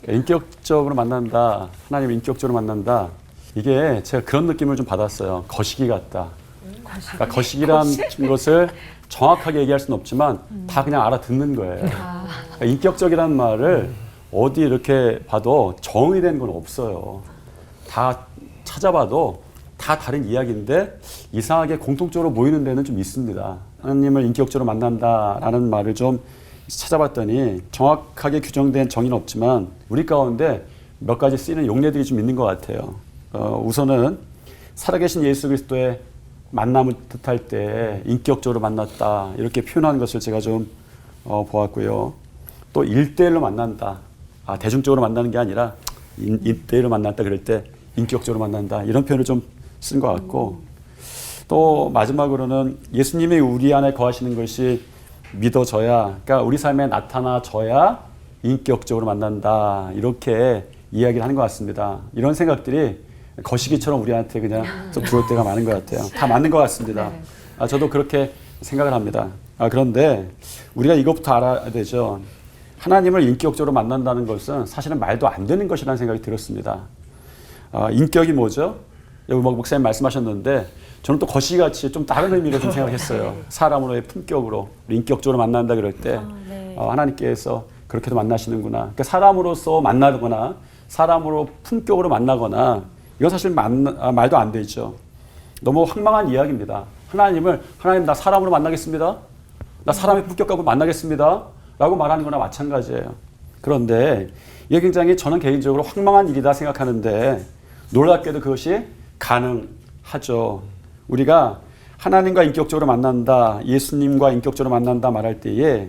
인격적으로 만난다, 하나님을 인격적으로 만난다. 이게 제가 그런 느낌을 좀 받았어요. 거시기 같다. 그러니까 거시기란 것을 정확하게 얘기할 수는 없지만 다 그냥 알아듣는 거예요. 그러니까 인격적이라는 말을 어디 이렇게 봐도 정의된 건 없어요. 다 찾아봐도 다 다른 이야기인데 이상하게 공통적으로 모이는 데는 좀 있습니다. 하나님을 인격적으로 만난다라는 말을 좀 찾아봤더니 정확하게 규정된 정의는 없지만 우리 가운데 몇 가지 쓰이는 용례들이 좀 있는 것 같아요. 우선은 살아계신 예수 그리스도의 만남을 뜻할 때 인격적으로 만났다 이렇게 표현하는 것을 제가 좀 보았고요. 또 1대1로 만난다. 대중적으로 만나는 게 아니라 1대1로 만났다 그럴 때 인격적으로 만난다 이런 표현을 좀 쓴 것 같고 또 마지막으로는 예수님이 우리 안에 거하시는 것이 믿어져야 그러니까 우리 삶에 나타나져야 인격적으로 만난다 이렇게 이야기를 하는 것 같습니다. 이런 생각들이 거시기처럼 우리한테 그냥 좀 들어올 때가 많은 것 같아요. 다 맞는 것 같습니다. 저도 그렇게 생각을 합니다. 그런데 우리가 이것부터 알아야 되죠. 하나님을 인격적으로 만난다는 것은 사실은 말도 안 되는 것이라는 생각이 들었습니다. 인격이 뭐죠? 여기 목사님 말씀하셨는데 저는 또 거시기같이 좀 다른 의미로 좀 생각했어요. 사람으로의 품격으로 인격적으로 만난다 그럴 때 하나님께서 그렇게도 만나시는구나. 그러니까 사람으로서 만나거나 사람으로 품격으로 만나거나 이건 사실 말도 안 되죠. 너무 황망한 이야기입니다. 하나님 나 사람으로 만나겠습니다. 나 사람의 품격 갖고 만나겠습니다. 라고 말하는 거나 마찬가지예요. 그런데 이게 굉장히 저는 개인적으로 황망한 일이다 생각하는데 놀랍게도 그것이 가능하죠. 우리가 하나님과 인격적으로 만난다, 예수님과 인격적으로 만난다 말할 때에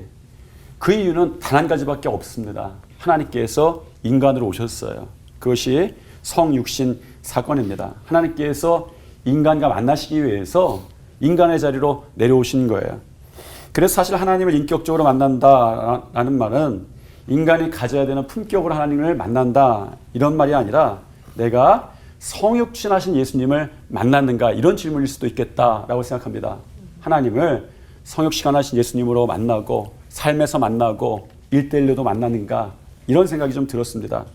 그 이유는 단 한 가지밖에 없습니다. 하나님께서 인간으로 오셨어요. 그것이 성육신 사건입니다. 하나님께서 인간과 만나시기 위해서 인간의 자리로 내려오신 거예요. 그래서 사실 하나님을 인격적으로 만난다라는 말은 인간이 가져야 되는 품격으로 하나님을 만난다 이런 말이 아니라 내가 성육신하신 예수님을 만났는가 이런 질문일 수도 있겠다라고 생각합니다. 하나님을 성육신하신 예수님으로 만나고 삶에서 만나고 1대1로도 만나는가 이런 생각이 좀 들었습니다.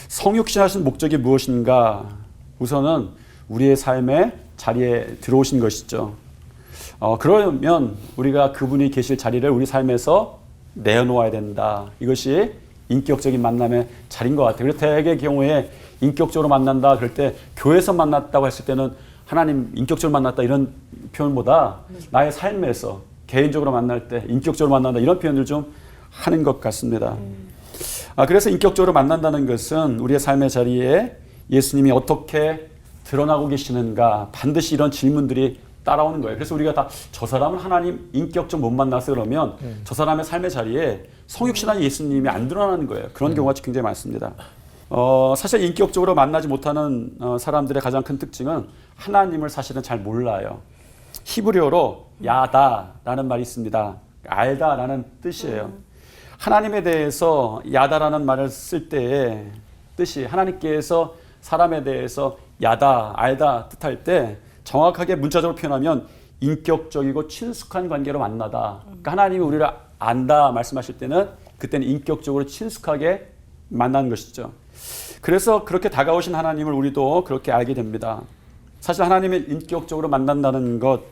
성육신하신 목적이 무엇인가? 우선은 우리의 삶의 자리에 들어오신 것이죠. 그러면 우리가 그분이 계실 자리를 우리 삶에서 내어놓아야 된다. 이것이 인격적인 만남의 자리인 것 같아요. 그래서 대개의 경우에 인격적으로 만난다 그럴 때 교회에서 만났다고 했을 때는 하나님 인격적으로 만났다 이런 표현보다 나의 삶에서 개인적으로 만날 때 인격적으로 만난다 이런 표현을 좀 하는 것 같습니다. 그래서 인격적으로 만난다는 것은 우리의 삶의 자리에 예수님이 어떻게 드러나고 계시는가 반드시 이런 질문들이 따라오는 거예요. 그래서 우리가 다 저 사람은 하나님 인격적 못 만나서 그러면 저 사람의 삶의 자리에 성육신한 예수님이 안 드러나는 거예요. 그런 경우가 굉장히 많습니다. 사실 인격적으로 만나지 못하는 사람들의 가장 큰 특징은 하나님을 사실은 잘 몰라요. 히브리어로 야다라는 말이 있습니다. 알다라는 뜻이에요. 하나님에 대해서 야다라는 말을 쓸 때의 뜻이 하나님께서 사람에 대해서 야다, 알다 뜻할 때 정확하게 문자적으로 표현하면 인격적이고 친숙한 관계로 만나다. 그러니까 하나님이 우리를 안다 말씀하실 때는 그때는 인격적으로 친숙하게 만나는 것이죠. 그래서 그렇게 다가오신 하나님을 우리도 그렇게 알게 됩니다. 사실 하나님을 인격적으로 만난다는 것,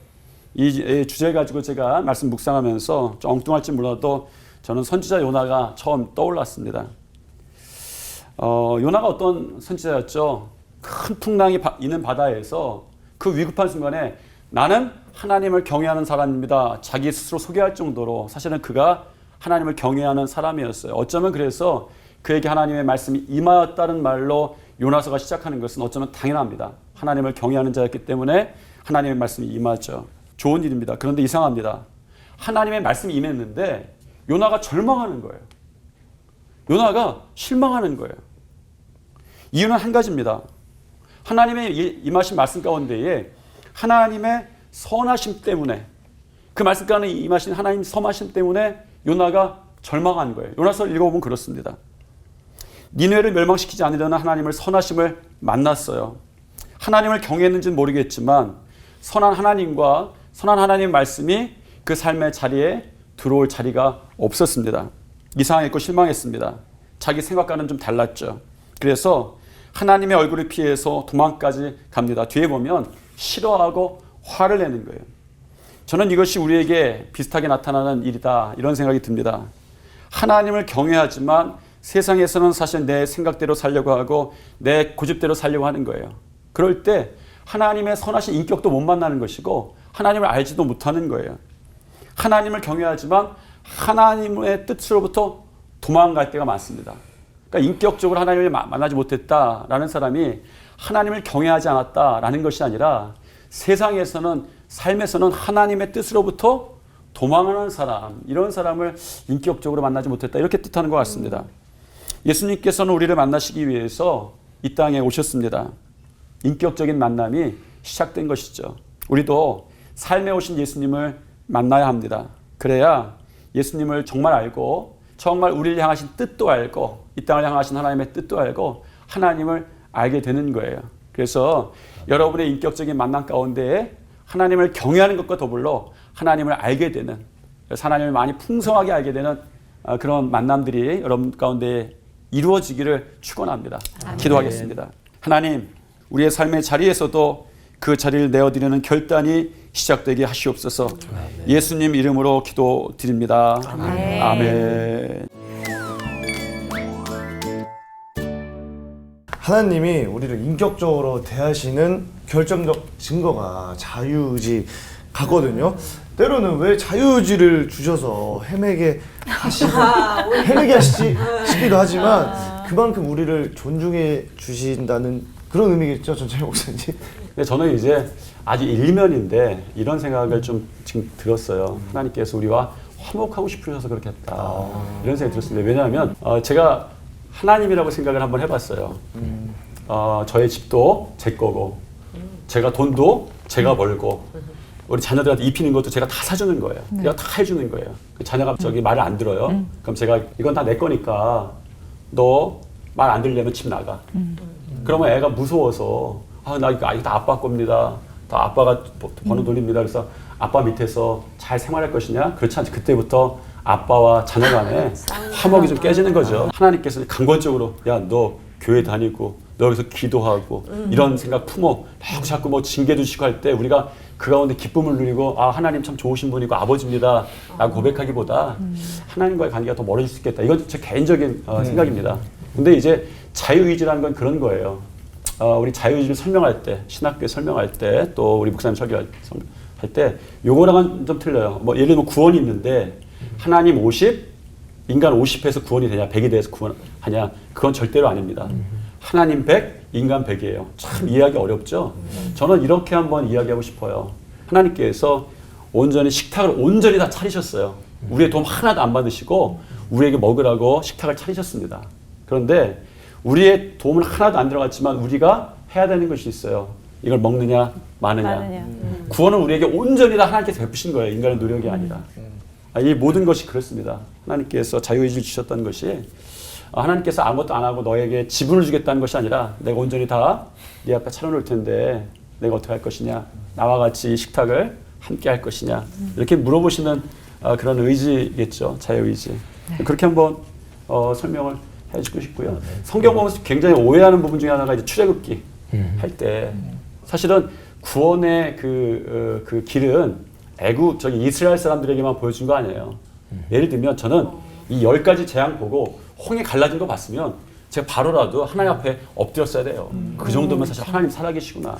이 주제 가지고 제가 말씀 묵상하면서 좀 엉뚱할지 몰라도 저는 선지자 요나가 처음 떠올랐습니다. 요나가 어떤 선지자였죠? 큰 풍랑이 있는 바다에서 그 위급한 순간에 나는 하나님을 경외하는 사람입니다. 자기 스스로 소개할 정도로 사실은 그가 하나님을 경외하는 사람이었어요. 어쩌면 그래서 그에게 하나님의 말씀이 임하였다는 말로 요나서가 시작하는 것은 어쩌면 당연합니다. 하나님을 경외하는 자였기 때문에 하나님의 말씀이 임하죠. 좋은 일입니다. 그런데 이상합니다. 하나님의 말씀이 임했는데 요나가 절망하는 거예요. 요나가 실망하는 거예요. 이유는 한 가지입니다. 하나님의 임하신 말씀 가운데에 하나님의 선하심 때문에 그 말씀 가운데 임하신 하나님 선하심 때문에 요나가 절망한 거예요. 요나서를 읽어보면 그렇습니다. 니느웨를 멸망시키지 않으려는 하나님을 선하심을 만났어요. 하나님을 경외했는지는 모르겠지만 선한 하나님과 선한 하나님의 말씀이 그 삶의 자리에 들어올 자리가 없었습니다. 이상했고 실망했습니다. 자기 생각과는 좀 달랐죠. 그래서 하나님의 얼굴을 피해서 도망까지 갑니다. 뒤에 보면 싫어하고 화를 내는 거예요. 저는 이것이 우리에게 비슷하게 나타나는 일이다 이런 생각이 듭니다. 하나님을 경외하지만 세상에서는 사실 내 생각대로 살려고 하고 내 고집대로 살려고 하는 거예요. 그럴 때 하나님의 선하신 인격도 못 만나는 것이고 하나님을 알지도 못하는 거예요. 하나님을 경외하지만 하나님의 뜻으로부터 도망갈 때가 많습니다. 그러니까 인격적으로 하나님을 만나지 못했다라는 사람이 하나님을 경외하지 않았다라는 것이 아니라 세상에서는 삶에서는 하나님의 뜻으로부터 도망하는 사람, 이런 사람을 인격적으로 만나지 못했다 이렇게 뜻하는 것 같습니다. 예수님께서는 우리를 만나시기 위해서 이 땅에 오셨습니다. 인격적인 만남이 시작된 것이죠. 우리도 삶에 오신 예수님을 만나야 합니다. 그래야 예수님을 정말 알고 정말 우리를 향하신 뜻도 알고 이 땅을 향하신 하나님의 뜻도 알고 하나님을 알게 되는 거예요. 그래서 여러분의 인격적인 만남 가운데에 하나님을 경외하는 것과 더불어 하나님을 알게 되는, 하나님을 많이 풍성하게 알게 되는 그런 만남들이 여러분 가운데 이루어지기를 축원합니다. 기도하겠습니다. 하나님, 우리의 삶의 자리에서도 그 자리를 내어드리는 결단이 시작되게 하시옵소서. 예수님 이름으로 기도드립니다. 아멘. 아멘. 하나님이 우리를 인격적으로 대하시는 결정적 증거가 자유의지 같거든요. 때로는 왜 자유의지를 주셔서 헤매게 하시지 싶기도 하지만 그만큼 우리를 존중해 주신다는 그런 의미겠죠, 전철 목사님. 근데 저는 이제 아주 일면인데 이런 생각을 좀 지금 들었어요. 하나님께서 우리와 화목하고 싶으셔서 그렇게 했다. 이런 생각이 들었습니다. 왜냐하면 제가 하나님이라고 생각을 한번 해봤어요. 저의 집도 제 거고 제가 돈도 제가 벌고 우리 자녀들한테 입히는 것도 제가 다 사주는 거예요. 내가 다 해주는 거예요. 자녀가 저기 말을 안 들어요. 그럼 제가 이건 다 내 거니까 너 말 안 들으려면 집 나가. 그러면 애가 무서워서 나 이거 다 아빠 겁니다. 다 아빠가 버는 돈입니다. 그래서 아빠 밑에서 잘 생활할 것이냐? 그렇지 않지. 그때부터 아빠와 자녀 간에 화목이 좀 깨지는 거죠. 하나님께서는 강권적으로 야, 너 교회 다니고 너 여기서 기도하고 이런 생각 품어 자꾸 뭐 징계도 주시고 할 때 우리가 그 가운데 기쁨을 누리고 하나님 참 좋으신 분이고 아버지입니다 라고 고백하기보다 하나님과의 관계가 더 멀어질 수 있겠다. 이건 제 개인적인 생각입니다. 근데 이제 자유의지라는 건 그런 거예요. 우리 자유의지를 설명할 때, 신학교에 설명할 때, 또 우리 목사님 설교할 때 요거랑은 좀 틀려요. 뭐 예를 들면 구원이 있는데 하나님 50, 인간 50해서 구원이 되냐, 100이 돼서 구원하냐, 그건 절대로 아닙니다. 하나님 100, 인간 100이에요. 참 이해하기 어렵죠? 저는 이렇게 한번 이야기하고 싶어요. 하나님께서 온전히 식탁을 온전히 다 차리셨어요. 우리의 도움 하나도 안 받으시고 우리에게 먹으라고 식탁을 차리셨습니다. 그런데 우리의 도움은 하나도 안 들어갔지만 우리가 해야 되는 것이 있어요. 이걸 먹느냐 마느냐. 구원은 우리에게 온전히 다 하나님께서 베푸신 거예요. 인간의 노력이 아니라. 이 모든 것이 그렇습니다. 하나님께서 자유의지를 주셨다는 것이 하나님께서 아무것도 안 하고 너에게 지분을 주겠다는 것이 아니라 내가 온전히 다 네 앞에 차려놓을 텐데 내가 어떻게 할 것이냐, 나와 같이 식탁을 함께 할 것이냐 이렇게 물어보시는 그런 의지겠죠. 자유의지. 네. 그렇게 한번 설명을 해주고 싶고요. 성경 보면서 굉장히 오해하는 부분 중에 하나가 이제 출애굽기 할 때 사실은 구원의 그 길은 저기 이스라엘 사람들에게만 보여준 거 아니에요. 예를 들면 저는 이 10가지 재앙 보고 홍해 갈라진 거 봤으면 제가 바로라도 하나님 앞에 엎드렸어야 돼요. 그 정도면 사실 하나님 살아계시구나.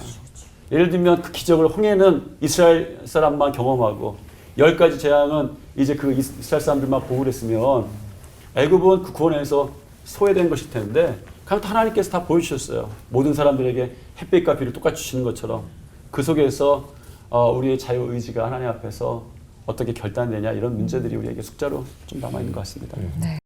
예를 들면 그 기적을 홍해는 이스라엘 사람만 경험하고 10가지 재앙은 이제 그 이스라엘 사람들만 보고 그랬으면 애굽은 그 구원에서 소외된 것일 텐데 그냥 하나님께서 다 보여주셨어요. 모든 사람들에게 햇빛과 비를 똑같이 주시는 것처럼 그 속에서 우리의 자유의지가 하나님 앞에서 어떻게 결단되냐 이런 문제들이 우리에게 숙자로 좀 남아있는 것 같습니다. 네.